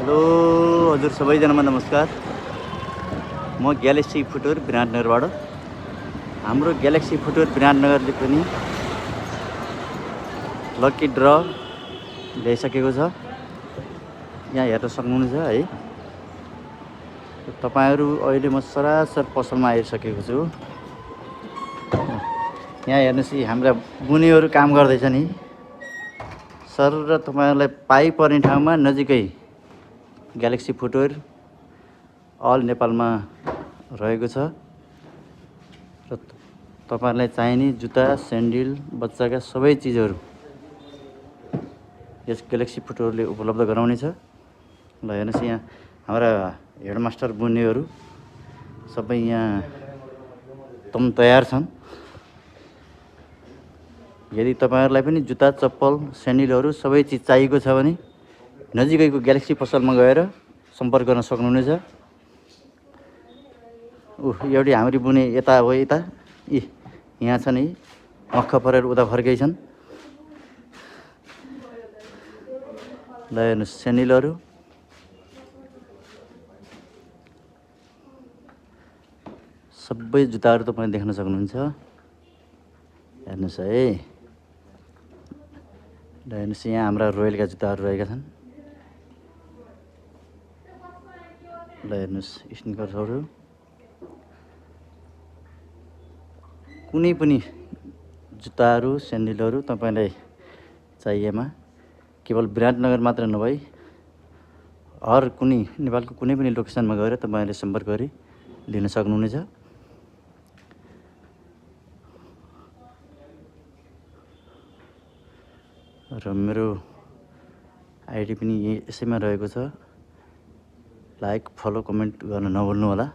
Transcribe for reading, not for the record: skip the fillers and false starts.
Hello हजुर सबैजनामा नमस्कार। म ग्यालेक्सी फुटवेयर विराटनगरबाट। हाम्रो ग्यालेक्सी फुटवेयर विराटनगरले पनि लकी ड्र ल्याइसकेको छ। यहाँ हेर्न सक्नुहुन्छ है। तपाईहरु अहिले म सरासर पसलमा आइसकेको छु। यहाँ हेर्नुस् हाम्रा बुनेहरु काम गर्दैछ नि। सर र तपाईहरुलाई पाइ पर्ने ठाउँमा नजिकै ग्यालेक्सी फुटवेयर अल नेपालमा रहेको छ र तपाईहरुलाई चाहिने जुत्ता, स्यान्डल, बच्चाका सबै चीजहरु यस ग्यालेक्सी फुटवेयरले उपलब्ध गराउनेछ। ल हेर्नुस् यहाँ हाम्रा हेडमास्टर बुन्नेहरु सबै यहाँ तम तयार छन्। यदि तपाईहरुलाई पनि जुत्ता, चप्पल, स्यान्डलहरु सबै चीज चाहिएको छ भने नजिकैको ग्यालेक्सी पसलमा गएर सम्पर्क गर्न सक्नुहुनेछ। एउटी हाम्रो बुने यता हो, यता यहाँ छन् है, मक्ख परेर उता फर्केछन्। ल हेर्नुस् स्यान्डलहरु सबै जुत्ताहरु तपाईले देख्न सक्नुहुन्छ। हेर्नुस् है। ल हेर्नुस् यहाँ हाम्रा रोयलका जुत्ताहरु रहेका छन्। ल हेर्नुस् स्निकर्सहरु कुनै पनि जुत्ताहरु, स्यान्डलहरु तपाईलाई चाहिएमा केवल विराटनगर मात्र नभई हर कुनै नेपालको कुनै पनि लोकेसनमा गएर तपाईले सम्पर्क गरी लिन सक्नुहुनेछ। र मेरो आइडी पनि यसैमा रहेको छ। लाइक, फलो, कमेन्ट गर्न नभुल्नु होला।